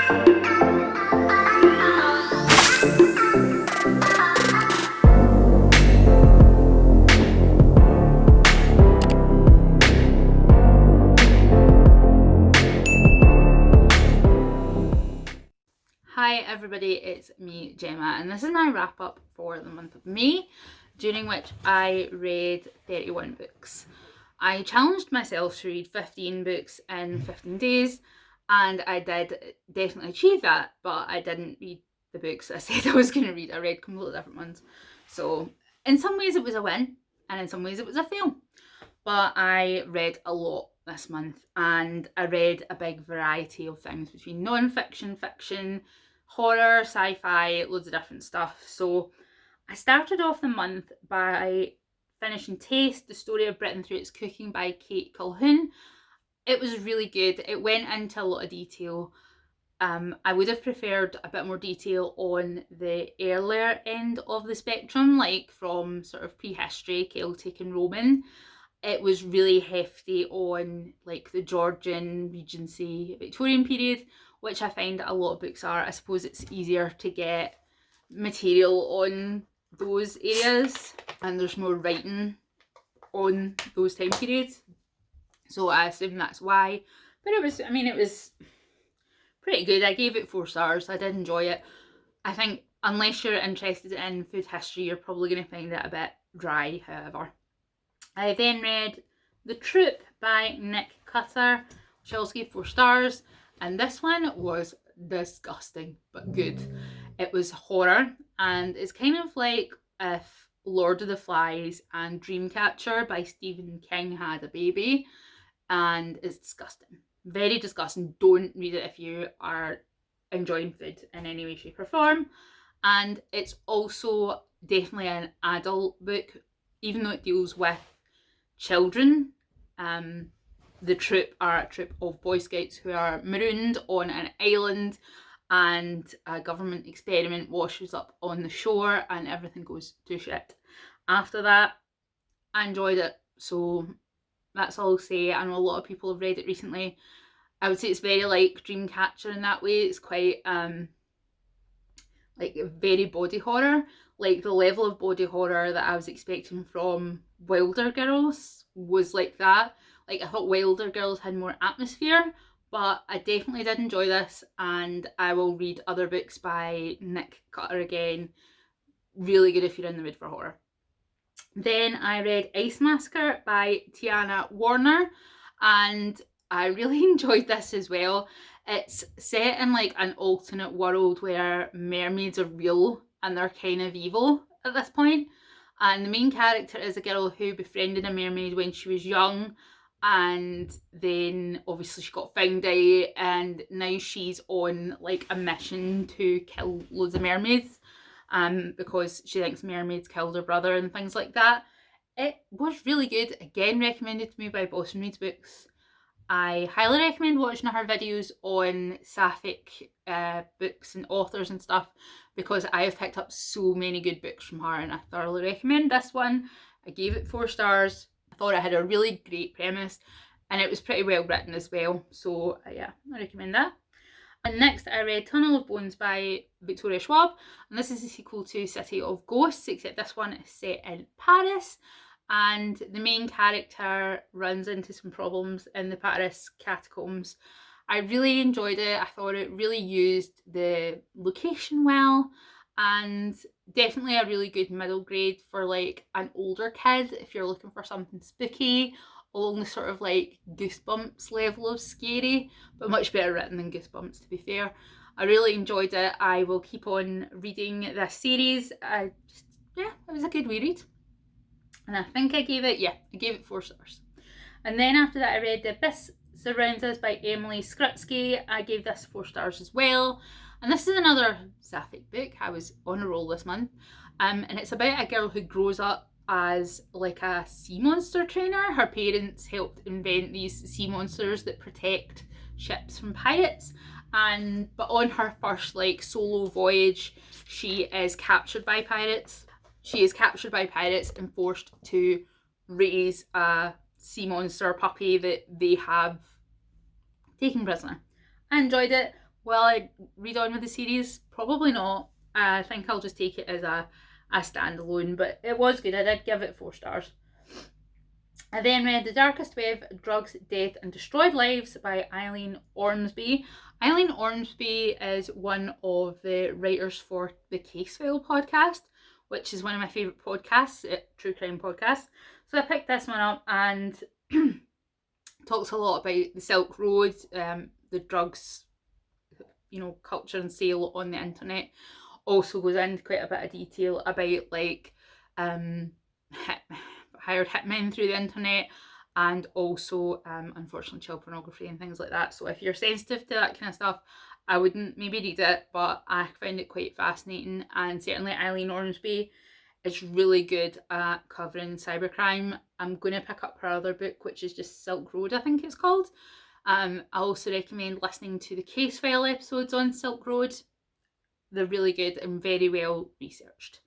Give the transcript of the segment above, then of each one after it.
Hi everybody, it's me Gemma, and this is my wrap up for the month of May, during which I read 31 books. I challenged myself to read 15 books in 15 days, and I did definitely achieve that, but I didn't read the books I said I was going to read. I read completely different ones. So in some ways it was a win, and in some ways it was a fail. But I read a lot this month, and I read a big variety of things between non-fiction, fiction, horror, sci-fi, loads of different stuff. So I started off the month by finishing Taste, the story of Britain through its cooking by Kate Colquhoun. It was really good. It went into a lot of detail. I would have preferred a bit more detail on the earlier end of the spectrum, like from sort of prehistory, Celtic and Roman. It was really hefty on like the Georgian, Regency, Victorian period, which I find a lot of books are. I suppose it's easier to get material on those areas, and there's more writing on those time periods. So I assume that's why. But it was pretty good. I gave it 4 stars. I did enjoy it. I think unless you're interested in food history, you're probably going to find it a bit dry, however. I then read The Troop by Nick Cutter, which I also gave 4 stars, and this one was disgusting but good. It was horror, and it's kind of like if Lord of the Flies and Dreamcatcher by Stephen King had a baby, and it's disgusting. Very disgusting. Don't read it if you are enjoying food in any way, shape or form. And it's also definitely an adult book, even though it deals with children. The troop are a troop of Boy Scouts who are marooned on an island, and a government experiment washes up on the shore and everything goes to shit. After that, I enjoyed it, so that's all I'll say. I know a lot of people have read it recently. I would say it's very like Dreamcatcher in that way. It's quite like very body horror. Like the level of body horror that I was expecting from Wilder Girls was like that. Like I thought Wilder Girls had more atmosphere, but I definitely did enjoy this, and I will read other books by Nick Cutter again. Really good if you're in the mood for horror. Then I read Ice Masker by Tiana Warner, and I really enjoyed this as well. It's set in like an alternate world where mermaids are real and they're kind of evil at this point. And the main character is a girl who befriended a mermaid when she was young, and then obviously she got found out, and now she's on like a mission to kill loads of mermaids, because she thinks mermaids killed her brother and things like that. It was really good. Again, recommended to me by Boston Reads Books. I highly recommend watching her videos on sapphic books and authors and stuff, because I have picked up so many good books from her, and I thoroughly recommend this one. I gave it 4 stars. I thought it had a really great premise, and it was pretty well written as well. So yeah, I recommend that. And next I read Tunnel of Bones by Victoria Schwab, and this is a sequel to City of Ghosts, except this one is set in Paris, and the main character runs into some problems in the Paris catacombs. I really enjoyed it. I thought it really used the location well, and definitely a really good middle grade for like an older kid if you're looking for something spooky along the sort of like Goosebumps level of scary, but much better written than Goosebumps, to be fair. I really enjoyed it. I will keep on reading this series. Yeah, it was a good wee read. And I think I gave it 4 stars. And then after that I read The Abyss Surrounds Us by Emily Skrutsky. I gave this 4 stars as well. And this is another sapphic book. I was on a roll this month. And it's about a girl who grows up as like a sea monster trainer. Her parents helped invent these sea monsters that protect ships from pirates, but on her first like solo voyage she is captured by pirates. She is captured by pirates and forced to raise a sea monster puppy that they have taken prisoner. I enjoyed it, Will I read on with the series? Probably not. I think I'll just take it as a standalone, but it was good. I did give it 4 stars. I then read The Darkest Wave, Drugs, Death and Destroyed Lives by Eileen Ormsby. Eileen Ormsby is one of the writers for the Casefile podcast, which is one of my favourite podcasts, true crime podcasts. So I picked this one up and talks a lot about the Silk Road, the drugs, culture and sale on the internet. Also goes into quite a bit of detail about like hired hitmen through the internet, and also unfortunately child pornography and things like that. So if you're sensitive to that kind of stuff, I wouldn't maybe read it, but I found it quite fascinating. And certainly Eileen Ormsby is really good at covering cybercrime. I'm going to pick up her other book, which is just Silk Road, I think it's called. I also recommend listening to the Casefile episodes on Silk Road. They're really good and very well researched.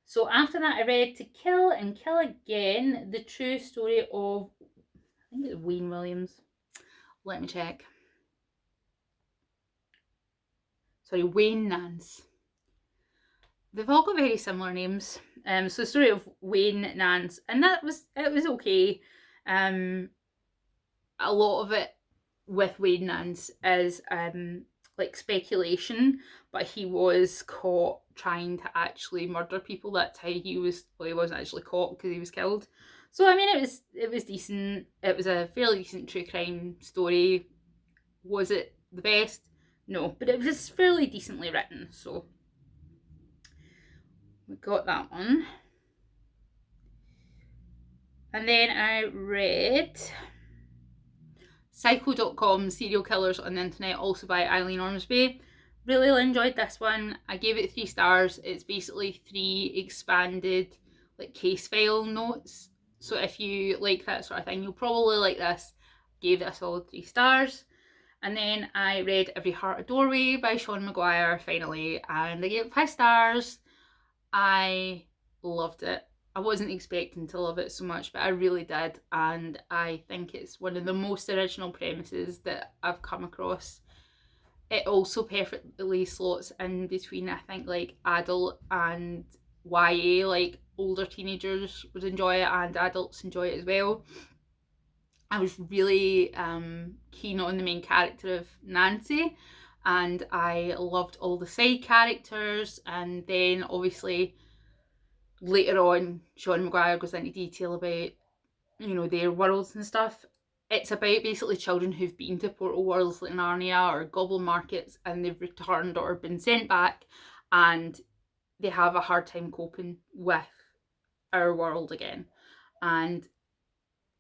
So after that, I read To Kill and Kill Again, the true story of, I think it's Wayne Williams. Let me check. Sorry, Wayne Nance. They've all got very similar names. So the story of Wayne Nance, and it was okay. A lot of it with Wayne Nance is like speculation, but he was caught trying to actually murder people. That's how he wasn't actually caught because he was killed. So I mean, it was decent. It was a fairly decent true crime story. Was it the best? No, but it was fairly decently written. So we got that one. And then I read Psycho.com, Serial Killers on the Internet, also by Eileen Ormsby. Really enjoyed this one. I gave it 3 stars. It's basically 3 expanded like Casefile notes. So if you like that sort of thing, you'll probably like this. Gave it a solid 3 stars. And then I read Every Heart a Doorway by Sean Maguire, finally, and I gave it 5 stars. I loved it. I wasn't expecting to love it so much, but I really did, and I think it's one of the most original premises that I've come across. It also perfectly slots in between, I think, like adult and YA, like older teenagers would enjoy it and adults enjoy it as well. I was really keen on the main character of Nancy, and I loved all the side characters, and then obviously later on Sean Maguire goes into detail about their worlds and stuff. It's about basically children who've been to portal worlds like Narnia or Goblin Markets, and they've returned or been sent back, and they have a hard time coping with our world again, and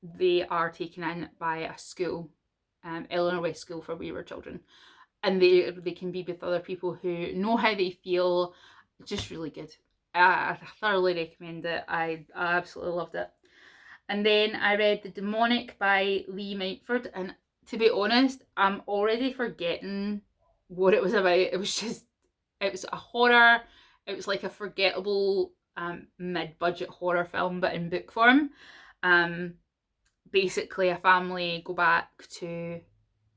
they are taken in by a school, Eleanor West School for Wayward Children, and they can be with other people who know how they feel. Just really good. I thoroughly recommend it. I absolutely loved it. And then I read The Demonic by Lee Mitford, and to be honest, I'm already forgetting what it was about. It was a horror. It was like a forgettable mid-budget horror film, but in book form. Basically, a family go back to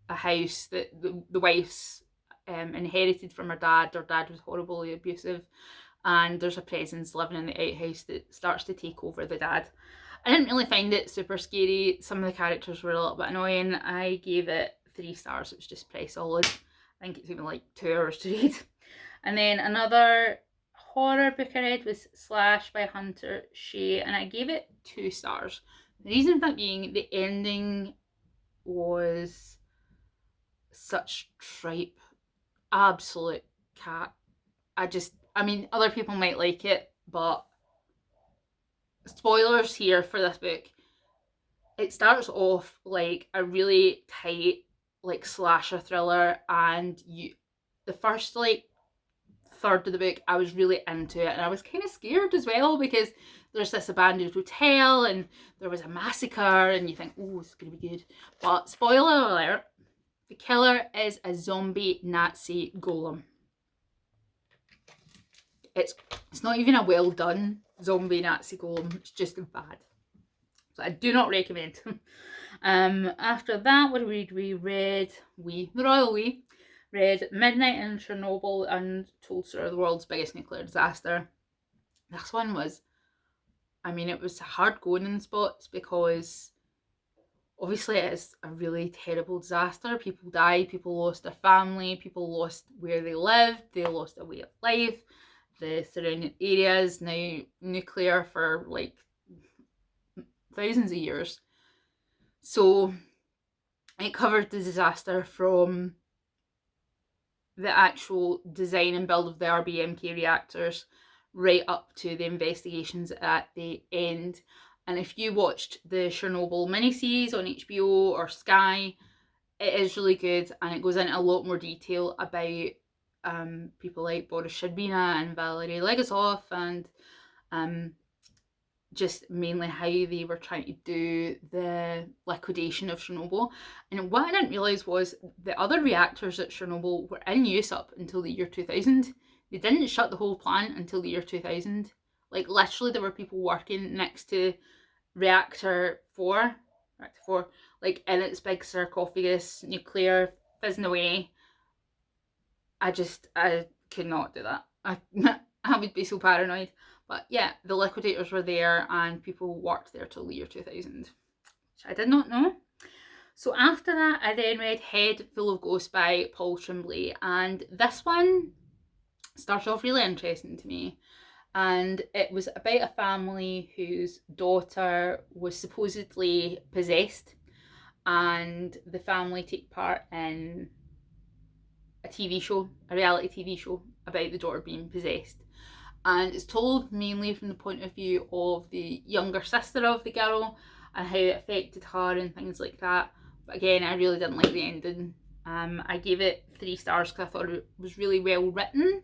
a house that the wife's inherited from her dad. Her dad was horribly abusive, and there's a presence living in the outhouse that starts to take over the dad. I didn't really find it super scary. Some of the characters were a little bit annoying. I gave it 3 stars. It was just pretty solid. I think it's even like 2 hours to read. And then another horror book I read was Slash by Hunter Shea, and I gave it 2 stars. The reason for that being the ending was such tripe. Absolute cat. I mean, other people might like it, but spoilers here for this book. It starts off like a really tight, like slasher thriller, and the first like third of the book, I was really into it, and I was kind of scared as well because there's this abandoned hotel and there was a massacre, and you think, oh, it's gonna be good. But spoiler alert, the killer is a zombie Nazi golem. It's not even a well done zombie Nazi golem. It's just bad. So I do not recommend. After that, what did we read? The Royal We read Midnight in Chernobyl, Untold Story of the World's Biggest Nuclear Disaster. This one was, I mean, it was hard going in spots because obviously it is a really terrible disaster. People died, people lost their family, people lost where they lived, they lost a way of life. The surrounding areas now nuclear for like thousands of years. So it covered the disaster from the actual design and build of the RBMK reactors right up to the investigations at the end. And if you watched the Chernobyl miniseries on HBO or Sky, it is really good, and it goes into a lot more detail about people like Boris Sherbina and Valery Legasov, and just mainly how they were trying to do the liquidation of Chernobyl. And what I didn't realise was the other reactors at Chernobyl were in use up until the year 2000. They didn't shut the whole plant until the year 2000. Like, literally, there were people working next to reactor 4, like in its big sarcophagus, nuclear, fizzing away. I could not do that. I would be so paranoid. But yeah, the liquidators were there and people worked there till the year 2000, which I did not know. So after that, I then read Head Full of Ghosts by Paul Tremblay, and this one started off really interesting to me. And it was about a family whose daughter was supposedly possessed, and the family take part in a TV show, a reality TV show about the daughter being possessed. And it's told mainly from the point of view of the younger sister of the girl and how it affected her and things like that. But again, I really didn't like the ending. I gave it 3 stars because I thought it was really well written,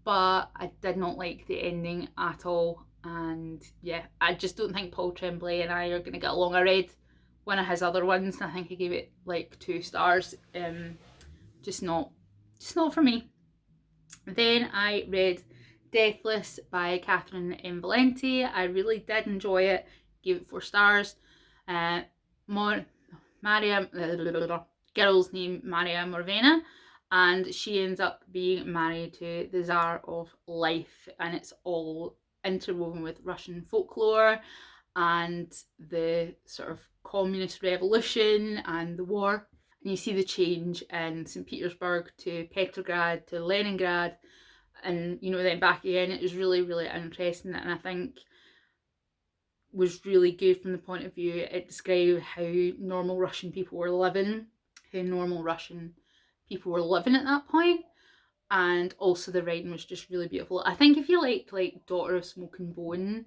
but I did not like the ending at all. And yeah, I just don't think Paul Tremblay and I are going to get along. I read one of his other ones and I think I gave it like 2 stars. Just not for me. Then I read Deathless by Catherine M. Valenti. I really did enjoy it. Gave it 4 stars. Maria, girl's name Maria Morvena, and she ends up being married to the Tsar of Life, and it's all interwoven with Russian folklore and the sort of communist revolution and the war. And you see the change in St. Petersburg to Petrograd to Leningrad, and then back again. It was really, really interesting, and I think was really good from the point of view it described how normal Russian people were living, at that point. And also the writing was just really beautiful. I think if you liked like Daughter of Smoking Bone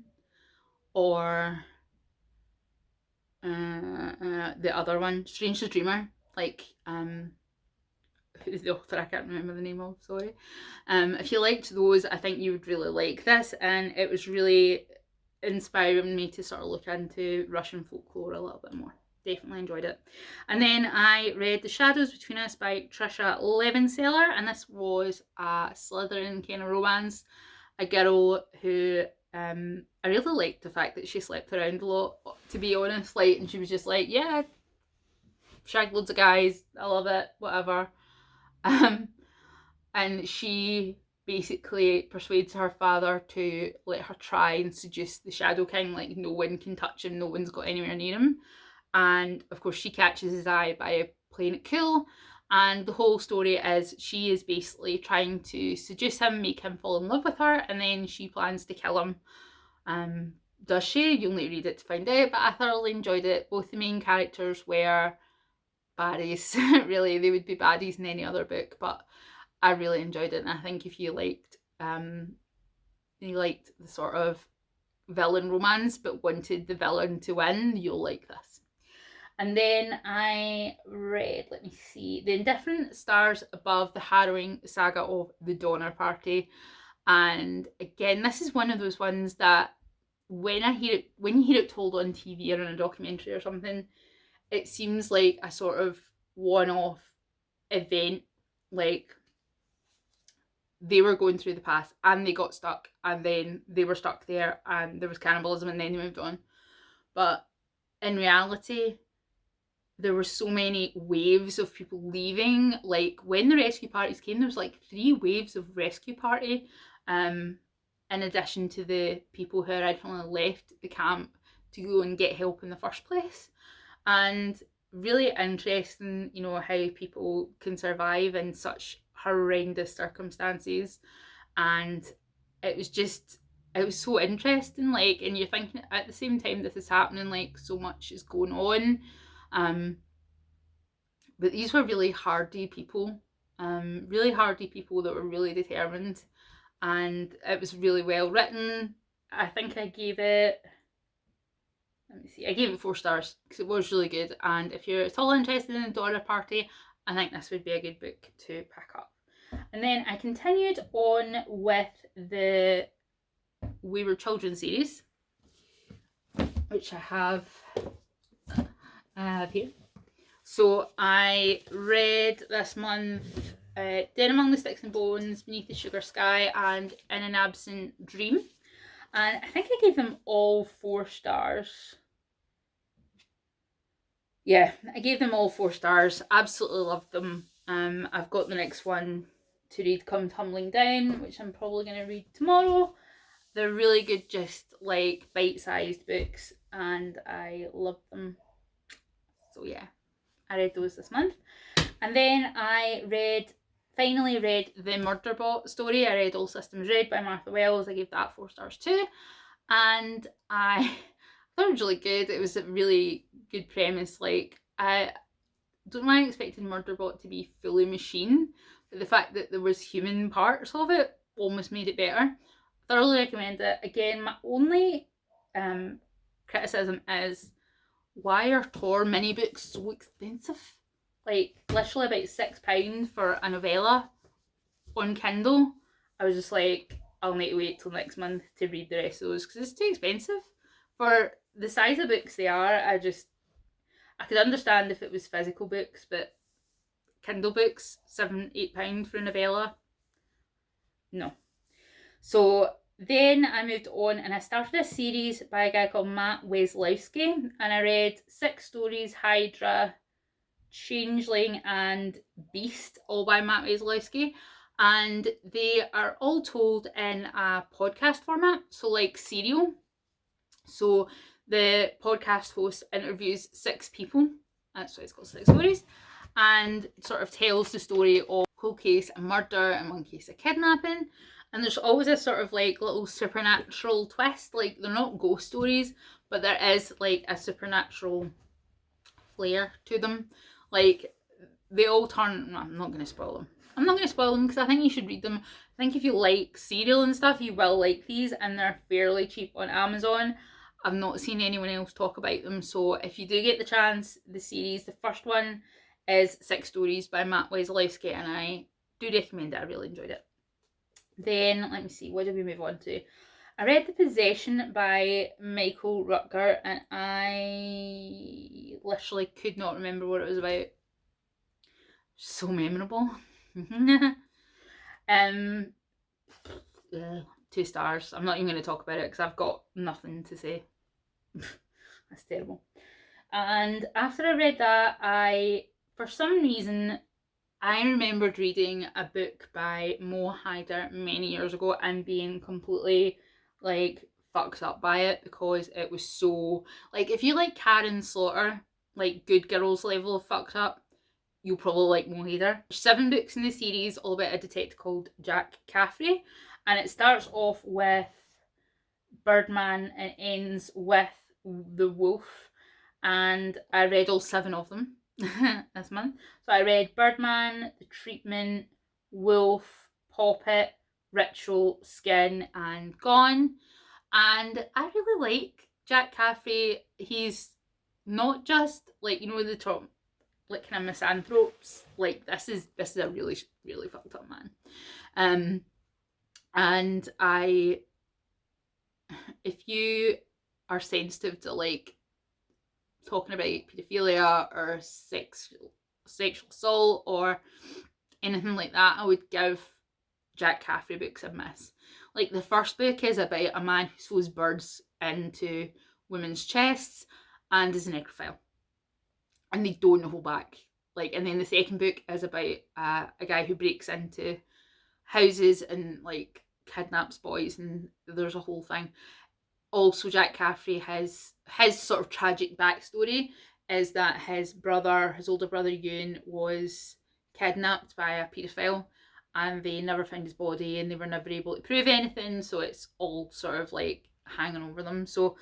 or the other one, Strange the Dreamer, like who's the author, I can't remember the name of, sorry. If you liked those, I think you would really like this, and it was really inspiring me to sort of look into Russian folklore a little bit more. Definitely enjoyed it. And then I read The Shadows Between Us by Trisha Levenseller, and this was a Slytherin kind of romance. A girl who I really liked the fact that she slept around a lot, to be honest, like, and she was just like, yeah, shagged loads of guys, I love it, whatever. And she basically persuades her father to let her try and seduce the Shadow King, like no one can touch him, no one's got anywhere near him. And of course she catches his eye by playing it cool, and the whole story is she is basically trying to seduce him, make him fall in love with her, and then she plans to kill him. Does she? You'll need to read it to find out, but I thoroughly enjoyed it. Both the main characters were baddies. Really, they would be baddies in any other book, but I really enjoyed it, and I think if you liked the sort of villain romance but wanted the villain to win, you'll like this. And then I read, let me see, The Indifferent Stars Above the Harrowing Saga of the Donner Party. And again, this is one of those ones that when you hear it told on TV or in a documentary or something, it seems like a sort of one-off event, like they were going through the past and they got stuck and then they were stuck there and there was cannibalism and then they moved on. But in reality, there were so many waves of people leaving. Like when the rescue parties came, there was like 3 waves of rescue party, in addition to the people who originally left the camp to go and get help in the first place. And really interesting, you know, how people can survive in such horrendous circumstances. And it was so interesting, like, and you're thinking at the same time this is happening, like so much is going on. But these were really hardy people, that were really determined, and it was really well written. I think I gave it, let me see, I gave it 4 stars because it was really good. And if you're at all interested in the Dora Party, I think this would be a good book to pick up. And then I continued on with the We Were Children series, which I have here. So I read this month Dead Among the Sticks and Bones, Beneath the Sugar Sky, and In an Absent Dream. And I think I gave them all 4 stars. Yeah, I gave them all 4 stars. Absolutely loved them. I've got the next one to read, Come Tumbling Down, which I'm probably going to read tomorrow. They're really good, just like bite-sized books, and I love them. So yeah, I read those this month. And then I finally read the Murderbot story. I read All Systems Red by Martha Wells. I gave that 4 stars too. And I thought it was really good. It was a really good premise. Like, I don't mind expecting Murderbot to be fully machine, but the fact that there was human parts of it almost made it better. Thoroughly recommend it. Again, my only criticism is, why are Tor mini books so expensive? Like, literally about £6 for a novella on Kindle. I was just like, I'll need to wait till next month to read the rest of those because it's too expensive. For the size of books they are, I could understand if it was physical books, but Kindle books, £7-8 for a novella, no. So then I moved on and I started a series by a guy called Matt Weslowski, and I read 6 stories, Hydra, Changeling, and Beast, all by Matt Weslowski. And they are all told in a podcast format, so like Serial. So the podcast host interviews 6 people, that's why it's called 6 stories, and sort of tells the story of whole case of murder and one case of kidnapping. And there's always a sort of like little supernatural twist. Like, they're not ghost stories, but there is like a supernatural flair to them. Like, they all turn, no, I'm not going to spoil them. I'm not going to spoil them because I think you should read them. I think if you like Serial and stuff, you will like these, and they're fairly cheap on Amazon. I've not seen anyone else talk about them, so if you do get the chance, the series, the first one is 6 stories by Matt Weslowski, and I do recommend it. I really enjoyed it. Then, let me see, what did we move on to? I read The Possession by Michael Rutger, and I literally could not remember what it was about. So memorable. 2 stars. I'm not even going to talk about it because I've got nothing to say. That's terrible. And after I read that, for some reason, I remembered reading a book by Mo Haider many years ago and being completely, like, fucked up by it because it was so, like, if you like Karen Slaughter, like Good Girls level of fucked up, you'll probably like Mo Haider. There's 7 books in the series, all about a detective called Jack Caffrey, and it starts off with Birdman and ends with The Wolf, and I read all 7 of them this month. So I read Birdman, The Treatment, Wolf, Poppet, Ritual, Skin, and Gone. And I really like Jack Caffrey. He's not just, like, you know, the top, like, kind of misanthropes. Like, this is a really, really fucked up man. And if you are sensitive to, like, talking about paedophilia or sexual assault or anything like that, I would give Jack Caffrey books a miss. Like, the first book is about a man who sews birds into women's chests and is a necrophile. and they don't hold back. Like, and then the second book is about a guy who breaks into houses and like kidnaps boys, and there's a whole thing. Also, Jack Caffrey, his sort of tragic backstory is that his older brother Ewan, was kidnapped by a paedophile, and they never found his body, and they were never able to prove anything. So it's all sort of like hanging over them. So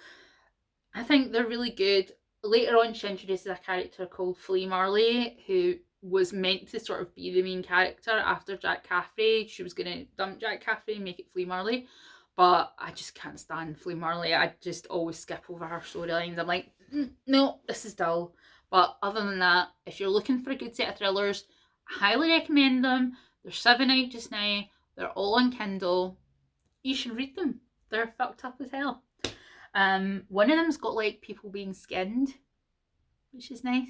I think they're really good. Later on, she introduces a character called Flea Marley, who was meant to sort of be the main character after Jack Caffrey. She was going to dump Jack Caffrey and make it Flea Marley. But I just can't stand Flea Marley. I just always skip over her storylines. I'm like, no, this is dull. But other than that, if you're looking for a good set of thrillers, I highly recommend them. There's 7 out just now. They're all on Kindle. You should read them. They're fucked up as hell. One of them's got like people being skinned, which is nice.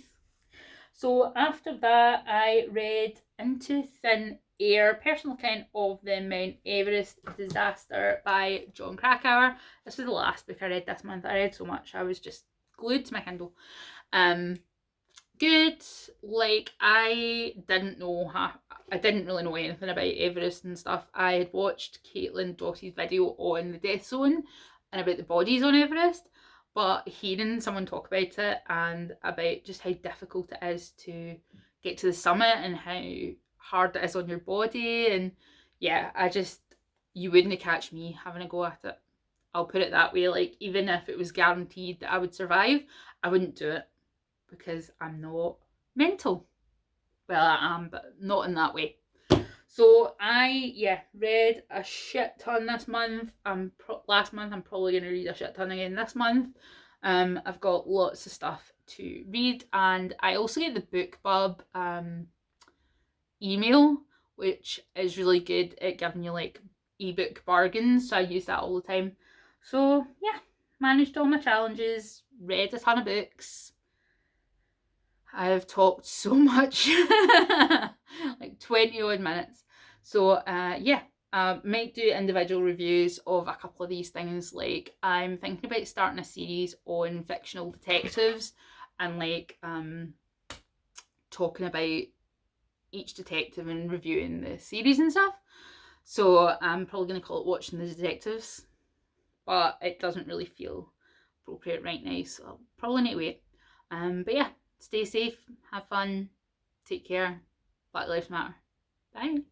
So after that, I read Into Thin Air, Personal Account of the Mount Everest Disaster by Jon Krakauer. This was the last book I read this month. I read so much, I was just glued to my Kindle. Good. Like, I didn't really know anything about Everest and stuff. I had watched Caitlin Dossie's video on the Death Zone and about the bodies on Everest, but hearing someone talk about it and about just how difficult it is to get to the summit and how hard it is on your body, and yeah, you wouldn't catch me having a go at it. I'll put it that way. Like, even if it was guaranteed that I would survive, I wouldn't do it because I'm not mental. Well, I am, but not in that way. So I read a shit ton this month. Last month I'm probably going to read a shit ton again this month. I've got lots of stuff to read, and I also get the BookBub email, which is really good at giving you like ebook bargains. So I use that all the time. So yeah, managed all my challenges, read a ton of books. I've talked so much, like 20 odd minutes. So yeah, might do individual reviews of a couple of these things. Like, I'm thinking about starting a series on fictional detectives and like talking about each detective and reviewing the series and stuff. So I'm probably going to call it Watching the Detectives, but it doesn't really feel appropriate right now, so I'll probably need to wait. But yeah, stay safe, have fun, take care. Black Lives Matter. Bye.